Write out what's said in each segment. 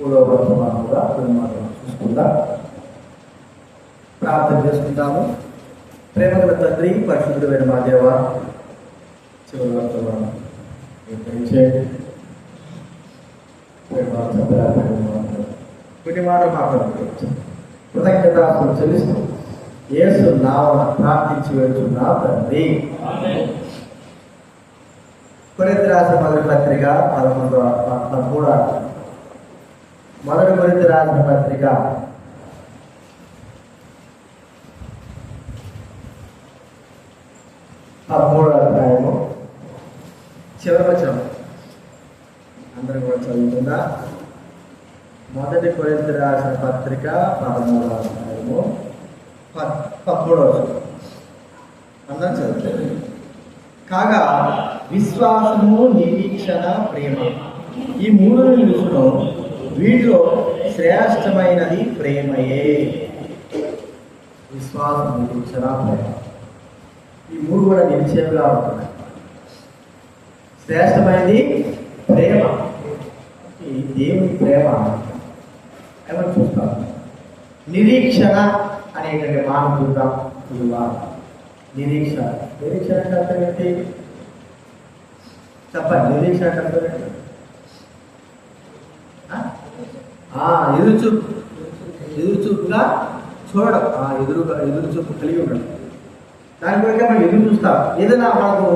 మూడవ వర్తమానంగా చూసుకుందాం, ప్రార్థన చేసుకుంటాము. ప్రేమగల తండ్రి, పరిశుద్ధుడైన మా దేవ, చివరి వర్తమానం కొన్ని మాటలు మాట్లాడుకోవచ్చు. కృతజ్ఞతలు చెల్లిస్తూ యేసు నామమున ప్రార్థించి వెళ్తున్నా తండ్రి. కొరింథీ రాసిన మొదటి పత్రిక 13వ మొదటి కొరింథీ రాసిన పత్రిక 13వ అధ్యాయము చివరి వచనం అందరూ కూడా చదువుతుందా? మొదటి కొరింథీ రాసిన పత్రిక 13వ అధ్యాయము 13వ వచనం అందరం చదువుతుంది. కాగా విశ్వాసము, నిరీక్షణ, ప్రేమ, ఈ మూడు నిలుచును, వీటిలో శ్రేష్టమైనది ప్రేమయే. విశ్వాసం, నిరీక్షణ, ప్రేమ, ఈ మూడు కూడా నిలిచేవిగా ఉంటున్నాయి. శ్రేష్టమైనది ప్రేమ. ఈ దేవుని ప్రేమ ఎవరు చూస్తాం? నిరీక్షణ అనేటువంటి మాట చూద్దాం. నిరీక్షణ అంటే అర్థం ఏంటి చెప్పండి? నిరీక్షణ అంటే అర్థం ఏంటి? ఎదురుచూపుగా చూడడం, ఎదురుచూపు కలిగి ఉండడం. దాని గురించి మనం ఎదురు చూస్తాం. ఏదైనా మనకు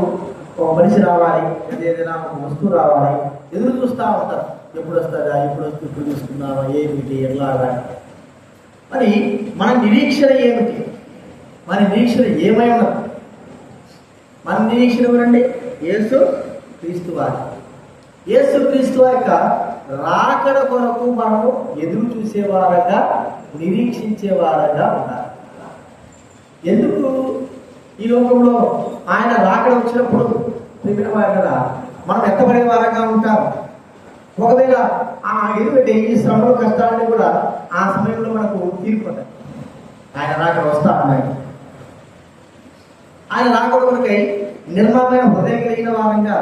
ఒక మనిషి రావాలి, ఏదైనా ఒక వస్తువు రావాలి, ఎదురు చూస్తూ ఉంటాం. ఎప్పుడు వస్తుందా, ఇప్పుడు చూసుకున్నావా, ఏమిటి, ఎలాగా. మరి మన నిరీక్షణ ఏమిటి? మన నిరీక్షణ ఏమై ఉన్నది? మన నిరీక్షణ ఎవరండి? యేసు క్రీస్తు వారి. యేసు క్రీస్తు యొక్క రాకడ కొరకు మనము ఎదురు చూసేవారంగా, నిరీక్షించేవారంగా ఉండాలి. ఎందుకు? ఈ లోకంలో ఆయన రాకడ వచ్చినప్పుడు ప్రేమిన వారి కదా మనం ఎత్తబడే వారంగా ఉంటాం. ఒకవేళ ఎందుకంటే ఈ శ్రమలు, కష్టాలని కూడా ఆ సమయంలో మనకు తీరిపోతాయి. ఆయన రాకడ వస్తా ఉన్నాయి. ఆయన రాకడ కొరకై నిర్మలమైన హృదయం కలిగిన వారంగా,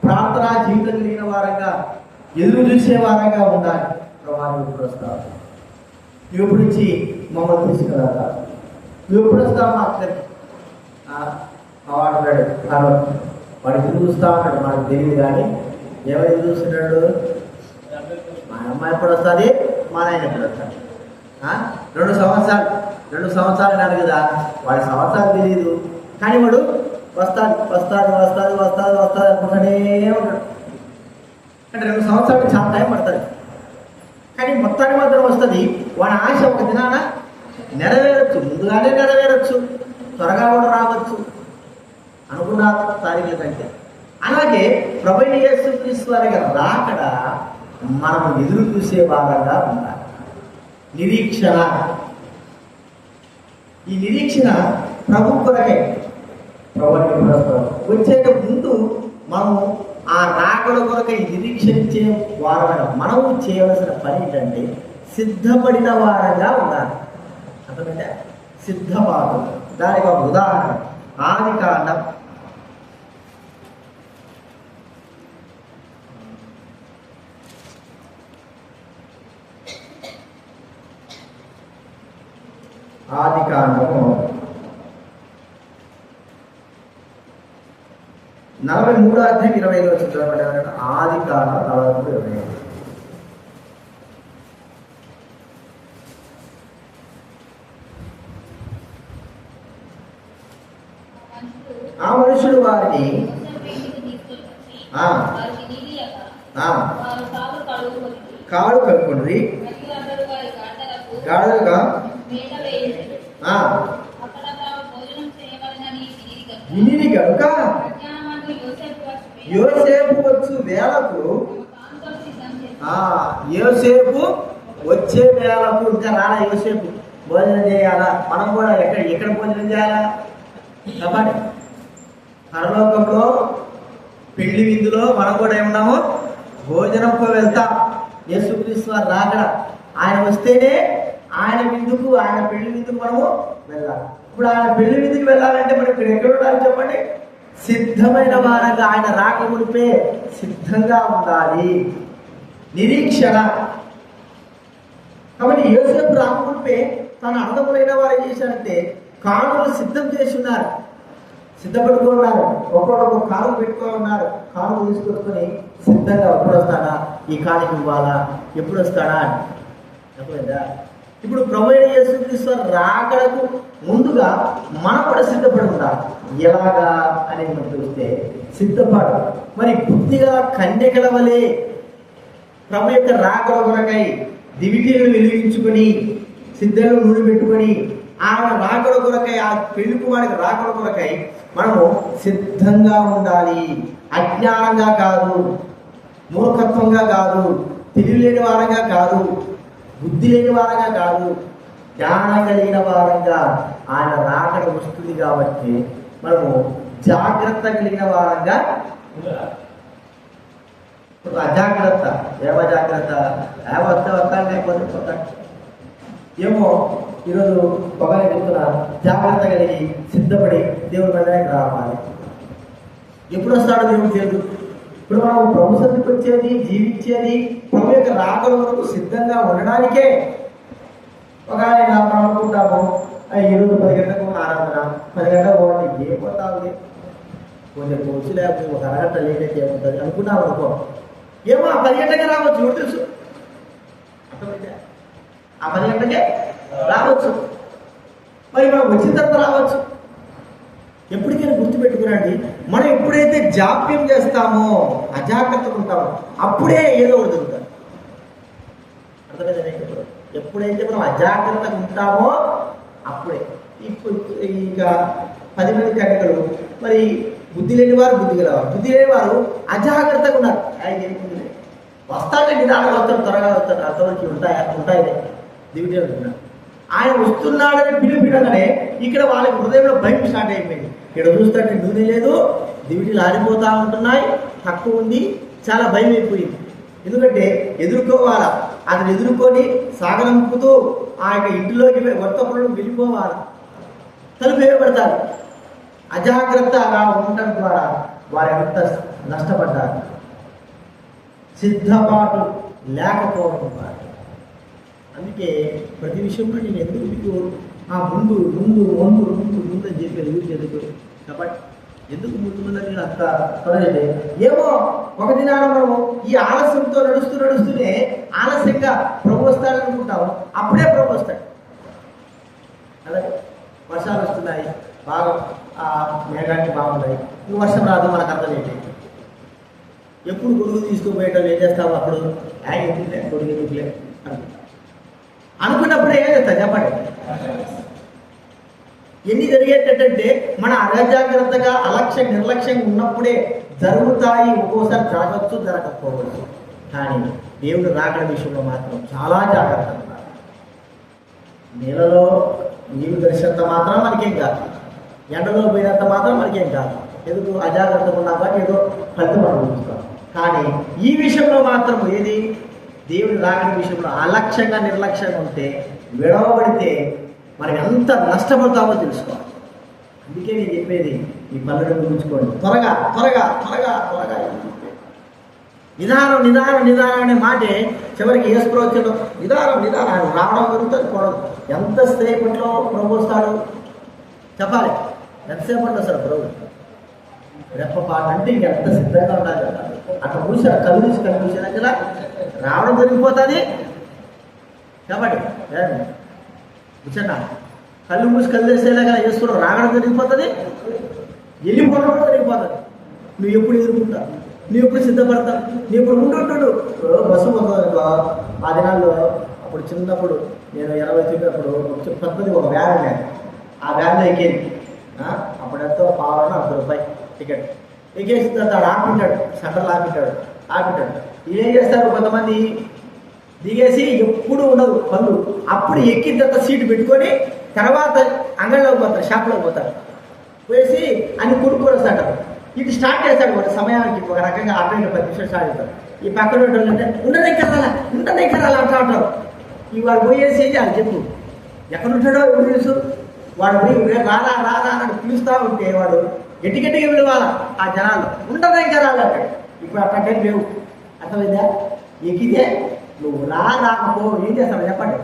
ప్రార్థనా జీవితం కలిగిన వారంగా, ఎదురు చూసే వారంగా ఉండాలి. ప్రభావం ఎప్పుడు వస్తారు, ఎప్పుడు ఇచ్చి మమ్మల్ని తీసుకురాస్తారు, ఎప్పుడు వస్తావు మా అక్కడికి వాడు వాడు ఎదురు చూస్తా ఉంటాడు. మనకు తెలియదు కానీ ఎవరు ఎదురు చూస్తున్నాడు? మా అమ్మాయి ఎప్పుడు వస్తుంది, మా నాయన ఎప్పుడు వస్తాడు. 2 సంవత్సరాలు కాదు కదా, వాడి సంవత్సరాలు తెలియదు కానీ వాడు వస్తాడు అనుకుంటూనే ఉంటాడు. అంటే 2 సంవత్సరాలు చాలా టైం పడుతుంది కానీ మొత్తానికి మాత్రం వస్తుంది. వాడి ఆశ ఒక దినాన నెరవేరచ్చు, ముందుగానే నెరవేరచ్చు, త్వరగా కూడా రావచ్చు అనుకున్న తారీఖుల కంటే. అలాగే ప్రభువైన యేసు క్రీస్తు వారి రాకడ మనం ఎదురు చూసే భాగంగా ఉండాలి. నిరీక్షణ, ఈ నిరీక్షణ ప్రభు కొరకే. వచ్చేట ముందు మనము ఆ రాకడ కొరకై నిరీక్షించే వారమైన మనము చేయవలసిన పని ఏంటంటే సిద్ధపడిన వారంగా ఉండాలి. అర్థమైందా? సిద్ధపాటు. దానికి ఒక ఉదాహరణ ఆదికాండం 43వ అధ్యాయం 25వ వచనం. ఆదికాండం 43:25. ఆ మనుషుడు వారిని కాడు కలుపుకుండ్రి, గాడుగా విని కనుక యోసేపు వచ్చు వేళకు, యోసేపు వచ్చే వేళకు ఇంకా రాలా యోసేపు భోజనం చేయాలా. మనం కూడా ఎక్కడ భోజనం చేయాలా చెప్పండి? పరలోకంలో పెళ్లి విందులో మనం కూడా ఏమన్నాము? భోజనంకు వెళ్తాం. యేసుక్రీస్తు వారు రాకడ, ఆయన వస్తేనే ఆయన విందుకు, ఆయన పెళ్లి విందుకు మనము వెళ్ళాలి. ఇప్పుడు ఆయన పెళ్లి విందుకు వెళ్ళాలంటే మనం ఇక్కడ ఎక్కడ ఉండాలి చెప్పండి? సిద్ధమైన వారంగా, ఆయన రాక మునిపే సిద్ధంగా ఉండాలి. నిరీక్షణ, ప్రభువైన యేసు క్రీస్తు వారి రాకడ, ఆయన రాక మునిపే సిద్ధమైన వారంగా ఉండాలి. సిద్ధమైన వారంగా, ఆయన రాక మునిపే సిద్ధంగా ఉండాలి. నిరీక్షణ, ఆయన రాక మునిపే సిద్ధమైన వారంగా ఉండాలి. నిరీక్షణ, ప్రభువైన యేసు క్రీస్తు వారి రాకడ, ఆయన రాక మునిపే సిద్ధంగా ఉండాలి. కాబట్టి యోసేపు రాకముందే తన అన్నదమ్ములైన వారు ఏం చేశారంటే కానుకలు సిద్ధం చేసి ఉన్నారు, సిద్ధపడుకున్నారు. ఒక్కొక్క కానుక పెట్టుకొని ఉన్నారు. కానుక తీసుకొచ్చుకొని సిద్ధంగా ఎప్పుడు వస్తాడా, ఈ కానుక ఇవ్వాలా, ఎప్పుడు వస్తాడా అని. అర్థమైందా? ఇప్పుడు ప్రభువైన యేసుక్రీస్తు రాకడకు ముందుగా మనం కూడా సిద్ధపడి ఉండాలి. ఎలాగా అనేది మనం చూస్తే సిద్ధపడు. మరి బుద్ధిగా కన్యకల వలె ప్రభు యొక్క రాకడ కొరకై దివిటీలను వెలిగించుకొని సిద్ధంలో నూనె పెట్టుకొని ఆయన రాకడ కొరకై, ఆ పెళ్లి కుమారుడికి రాకడ కొరకై మనము సిద్ధంగా ఉండాలి. అజ్ఞానంగా కాదు, మూర్ఖత్వంగా కాదు, తెలివిలేని వారంగా కాదు, బుద్ధి లేని వారంగా కాదు, జ్ఞానం కలిగిన వారంగా ఆయన రాకడ వస్తుంది. కాబట్టి మనము జాగ్రత్త కలిగిన వారంగా. అజాగ్రత్త, ఏమో జాగ్రత్త, వస్తా లేకపోతే ఏమో ఈరోజు ఒకనే చెప్తున్నా, జాగ్రత్త కలిగి సిద్ధపడి దేవుడి మందిరానికి రావాలి. ఎప్పుడు వస్తాడో దేవుడు తెలియదు. ఇప్పుడు మనం ప్రభు సన్నిధికి వచ్చేది, జీవించేది ప్రభు యొక్క రాకడ వరకు సిద్ధంగా ఉండడానికే. ఒక ఆయన మనం అనుకుంటాము, ఈరోజు 10 గంటలకు ఆరాధన, 10 గంటలకు పోవాలి, ఏమవుతుంది, కొంచెం కోర్సు లేకపోతే ఒక అరగంట లేట్ అయితే ఏమవుతుంది అనుకున్నాం అనుకో. ఏమో ఆ 10 గంటకే రావచ్చు, ఎవరు తెలుసు? అర్థమైతే ఆ 10 గంటకే రావచ్చు, మరి మనం వచ్చిన తర్వాత రావచ్చు. ఎప్పటికైనా గుర్తుపెట్టుకురండి, మనం ఎప్పుడైతే జాప్యం చేస్తామో, అజాగ్రత్తగా ఉంటామో, అప్పుడే ఏదో ఒకటి జరుగుతుంది. అర్థమైందా? ఎప్పుడైతే మనం అజాగ్రత్తగా ఉంటామో అప్పుడే. ఇప్పుడు ఇక 10 మంది కన్యకలు, మరి బుద్ధి లేని వారు బుద్ధి గలవారు, బుద్ధి లేని వారు అజాగ్రత్తగా ఉన్నారు. వస్తాడే నిదానంగా వస్తారు, త్వరగా వస్తారు, అంతవరకు ఉంటాయి దివిటీ అంటున్నారు. ఆయన వస్తున్నాడని పిలిపిడగానే ఇక్కడ వాళ్ళకి హృదయంలో భయం స్టార్ట్ అయిపోయింది. ఇక్కడ చూస్తే నూనె లేదు, దివిటీలు ఆరిపోతూ ఉంటున్నాయి, తక్కువ ఉంది, చాలా భయం అయిపోయింది. ఎందుకంటే ఎదుర్కోవాలా, అతను ఎదుర్కొని సాగనంపుతూ ఆ యొక్క ఇంటిలోకి వర్తకులను వెళ్ళిపోవాలి, తలుపు వేయబడతారు. అజాగ్రత్తగా ఉండటం ద్వారా వారు ఎంత నష్టపడ్డారు. సిద్ధపాటు లేకపోవడం ద్వారా. అందుకే ప్రతి విషయంలో నేను ఎందుకు మీకు ముందు ముందు ముందు ముందు ముందు అని చెప్పాను, ఊరికి ఎందుకు కాబట్టి ఎందుకు ముందు ముందని నేను అంత త్వరగంటే ఏమో ఒక దినాన మనము ఈ ఆలస్యంతో నడుస్తూనే ఆలస్యంగా ప్రభు వస్తాడనుకుంటాము, అప్పుడే ప్రభు వస్తాడు. అలాగే వర్షాలు వస్తున్నాయి, బాగా మేఘానికి బాగున్నాయి, ఇంక వర్షం రాదు, మనకు అర్థం ఏంటి? ఎప్పుడు గొడుగు తీసుకుపోయేటప్పుడు ఏం చేస్తాము? అప్పుడు ఎందుకులే గొడుగు ఎందుకులే అనుకున్నప్పుడు ఏం చేస్తాం చెప్పండి? ఎన్ని జరిగేటంటే మన అజాగ్రత్తగా నిర్లక్ష్యంగా ఉన్నప్పుడే జరుగుతాయి. ఒక్కోసారి జరగచ్చు, జరగకపోవచ్చు. కానీ దేవుడు రాకడ విషయంలో మాత్రం చాలా జాగ్రత్తగా ఉన్నారు. నేలలో నీరు దర్శనంత మాత్రం మనకేం కాదు, ఎండలో పోయినంత మాత్రం మనకేం కాదు. ఎందుకు? అజాగ్రత్తగా ఉన్నాం కాబట్టి ఏదో ఫలితం అనుభవిస్తాం. కానీ ఈ విషయంలో మాత్రం ఏది? దేవుడు రాకడ విషయంలో నిర్లక్ష్యంగా ఉంటే, విడవబడితే మరి ఎంత నష్టపడతామో తెలుసుకోవాలి. అందుకే నేను చెప్పేది, ఈ పనులను గురించుకోండి. త్వరగా త్వరగా త్వరగా త్వరగా నిదానం అనే మాటే చివరికి ఏసుప్రవచనం నిదానం రావడం జరుగుతుంది, పోవడం. ఎంతసేపట్లో ప్రభు వస్తాడు చెప్పాలి. ఎంతసేపట్లో వస్తాడు ప్రభు? రెప్పపాటు అంటే ఇంకెంత సిద్ధంగా ఉండాలి కదా. అట్లా చూసాడు, కళ్ళు చూసి కనిపించాను కదా, రావడం జరిగిపోతుంది కాబట్టి కూర్చోండి. కళ్ళు మూసి కళ్ళు తెసేలాగా వేసుకోవడం రావడం జరిగిపోతుంది, వెళ్ళిపోవడం కూడా జరిగిపోతుంది. నువ్వు ఎప్పుడు ఎదుర్కొంటావు, నువ్వు ఎప్పుడు సిద్ధపడతావు, నువ్వు ఇప్పుడు ఉంటుంటాడు. బస్సు పోతుంది ఆ దినాల్లో. అప్పుడు చిన్నప్పుడు నేను 20 చిన్నప్పుడు పద్ధతి ఒక వ్యాన్ ఉండేది, ఆ వ్యాన్లో ఎక్కేది. అప్పుడు ఎంతో పావులను ₹1 టికెట్ ఎక్కేసిన తర్వాత ఆపింటాడు, సెంటర్లో ఆపింటాడు. ఏం చేస్తారు కొంతమంది, దిగేసి ఎప్పుడు ఉండదు పనులు, అప్పుడు ఎక్కిన తర్వాత సీటు పెట్టుకొని తర్వాత అంగడిలోకి పోతారు, షాప్లోకి పోతారు, పోయేసి అన్ని కొనుక్కొని వస్తాడు. ఇది స్టార్ట్ చేస్తాడు కూడా సమయానికి ఒక రకంగా 10 నిమిషాలు స్టార్ట్ చేస్తారు. ఈ పక్కన అంటే ఉండనే కదాలా అంటూ ఉంటారు. ఈ వాడు పోయేసి అది చెప్పు ఎక్కడ ఉంటాడో ఎవరు తెలుసు. వాడు పోయి రారా అని పిలుస్తూ ఉంటే వాడు గట్టిగా విలువాలా ఆ జనాలు, ఉండనే కదాలంటాడు. ఇప్పుడు అట్లా లేవు. అర్థమైందా? ఎక్కితే నువ్వు రాకపో ఏం చేస్తావు చెప్పండి?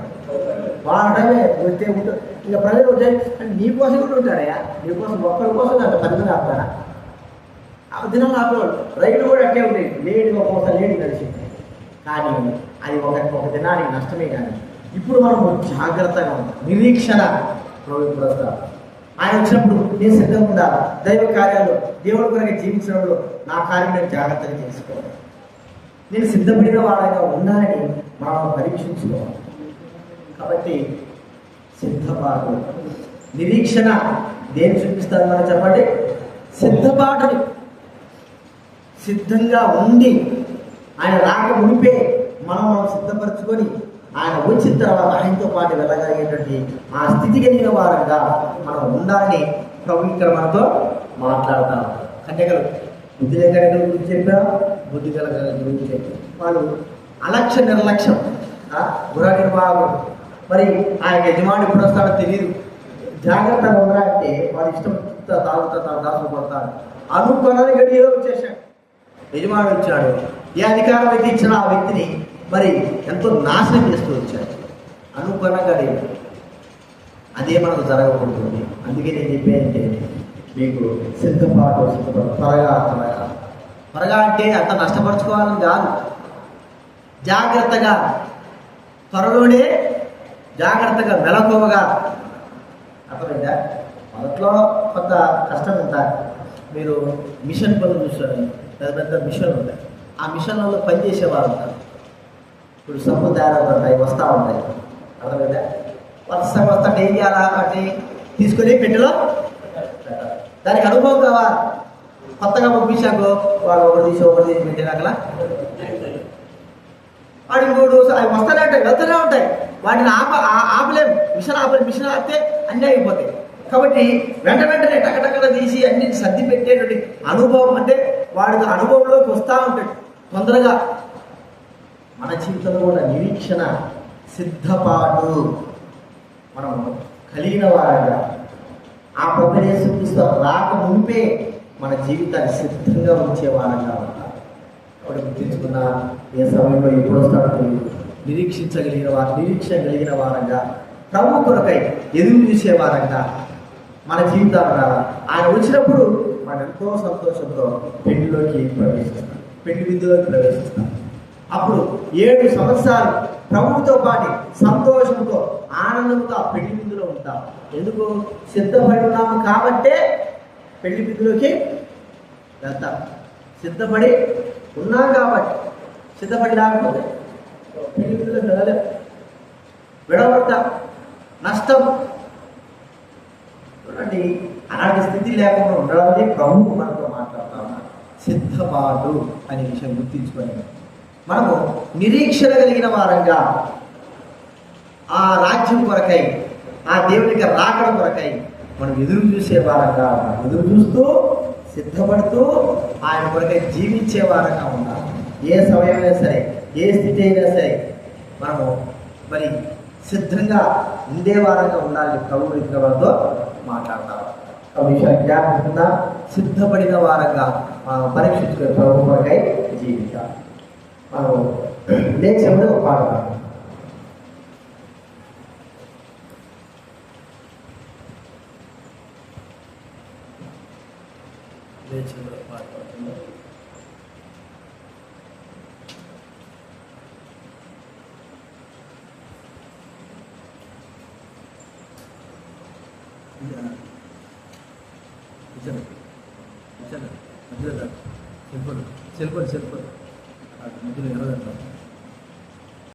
వాడమే వస్తే ఉంటుంది. ఇక ప్రజలు వచ్చాయి అంటే నీకోసం కూడా ఉంటాడయా, నీకోసం ఒక్కరి కోసం అంత పని ఆపుతాడా? ఆ దినాలు ఆపేవాడు. రైలు కూడా అట్టే ఉండేది, లేటుగా ఒక్కోసారి లేటు కలిసింది. కానీ అది ఒక దినానికి నష్టమే. కానీ ఇప్పుడు మనము జాగ్రత్తగా ఉంటాం. నిరీక్షణ ప్రస్తావం. ఆయన వచ్చినప్పుడు నేను సిద్ధంగా ఉండాలి. దైవ కార్యాలు దేవుడి కొరకు జీవించడంలో నా కార్యం నేను జాగ్రత్తగా చేసుకోవాలి. నేను సిద్ధపడిన వాడగా ఉండాలని మనం పరీక్షించుకోవాలి. కాబట్టి సిద్ధపాటు, నిరీక్షణ దేని చూపిస్తారు మనం చెప్పండి? సిద్ధపాటుని. సిద్ధంగా ఉండి ఆయన రాక మునిపే మనం సిద్ధపరచుకొని ఆయన వచ్చిన తర్వాత ఆయనతో పాటు వెళ్ళగలిగేటువంటి ఆ స్థితి కలిగిన వారంగా మనం ఉండాలని ప్రభు ఇక్కడ మనతో మాట్లాడతాం. కన్యకలు బుద్ధి లేని కన్యకల గురించి చెప్పా, బుద్ధి గల గురించి చెప్పారు. వాళ్ళు అలక్ష్య నిర్లక్ష్యం, గృహ నిర్వాహకుడు. మరి ఆయన యజమాని ఎప్పుడు వస్తాడో తెలియదు. జాగ్రత్తగా ఉన్నారంటే వాడు ఇష్టం తాగుతా దాసులు పడతాడు. అనుకున్నది గడియలో వచ్చేసాడు. యజమాని వచ్చాడు. ఏ అధికారం అయితే ఇచ్చిన ఆ వ్యక్తిని మరి ఎంతో నాశనం చేస్తూ వచ్చాడు. అనుకున్నగా అదే మనకు జరగకూడదు. అందుకే నేను చెప్పేంటే మీకు సిద్ధపాటు త్వరగా అంటే అంత నష్టపరచుకోవాలని కాదు. జాగ్రత్తగా త్వరలోనే జాగ్రత్తగా మెలకువగా. అర్థమైందా? మొదట్లో కొంత కష్టం ఉంటాయి. మీరు మిషన్ పనులు చూస్తారు, పెద్ద పెద్ద మిషన్లు ఉంటాయి. ఆ మిషన్లలో పనిచేసేవారు ఉంటారు. ఇప్పుడు సబ్బు తయారవుతుంటాయి, వస్తూ ఉంటాయి. అర్థమైందా? వస్తా ఏం చేయాలా అంటే తీసుకొని పెట్టెలో దానికి అనుభవం కావాలి. కొత్తగా పంపించాకో వాడు ఒకటి తీసి పెట్టినాకలా వాడు ఇంకోడు అవి వస్తూనే ఉంటాయి, వెళ్తూనే ఉంటాయి. వాటిని ఆపలేము. మిషన్ ఆపితే అన్నీ అయిపోతాయి. కాబట్టి వెంటనే టకటకట తీసి అన్ని సర్ది పెట్టేటువంటి అనుభవం అంటే వాడికి అనుభవంలోకి వస్తూ ఉంటాడు తొందరగా. మన జీవితంలో కూడా నిరీక్షణ, సిద్ధపాటు మనం కలిగిన వారంగా ఆ ప్రభువైన యేసుక్రీస్తు రాక ముంపే మన జీవితాన్ని సిద్ధంగా ఉంచే వారంగా ఉంటాం. కాబట్టి గుర్తించుకున్న ఏ సమయంలో ఎప్పుడు వస్తాడో తెలియదు. నిరీక్ష కలిగిన వారంగా, ప్రభు కొరకై ఎదురు చూసే వారంగా మన జీవితాలు ఆయన వచ్చినప్పుడు మనం ఎంతో సంతోషంతో పెళ్లిలోకి ప్రవేశిస్తాం, పెళ్లి విందులోకి ప్రవేశిస్తాం. అప్పుడు 7 సంవత్సరాలు ప్రభువుతో పాటు సంతోషంతో ఆనందంతో ఆ పెళ్లి విందులో ఉంటాం. ఎందుకు? సిద్ధపడి ఉన్నాము కాబట్టే పెళ్లి విందులోకి వెళ్తాం. సిద్ధపడి ఉన్నాం కాబట్టి. సిద్ధపడి రాకపోతే పెళ్లి విందులోకి వెళ్ళలేం, విడబడతాం, నష్టం. చూడండి, అలాంటి స్థితి లేకుండా ఉండాలని ప్రభువు మనతో మాట్లాడుతూ ఉన్నారు. సిద్ధపాటు అనే విషయం గుర్తించుకొని మనము నిరీక్షణ కలిగిన వారంగా ఆ రాజ్యం కొరకై, ఆ దేవునికి రాకడ కొరకై మనం ఎదురు చూసే వారంగా, ఎదురు చూస్తూ సిద్ధపడుతూ ఆయన కొరకై జీవించే వారంగా ఉండాలి. ఏ సమయమైనా సరే, ఏ స్థితి అయినా సరే మనము మరి సిద్ధంగా ఉండే వారంగా ఉండాలి. ప్రభు ఇక్కడ వాళ్ళతో మాట్లాడతారు. ఆ విషయాన్ని జ్ఞాపకంగా సిద్ధపడిన వారంగా మనం పరీక్షించుకునే ప్రభు కొరకై జీవించాలి. మనం లేచేప్పుడు ఒక పాట పాడతాం. లేచేప్పుడు ఒక పాట పాడుతున్నాం. సెల్ఫోన్ మధ్యలో ఎవరు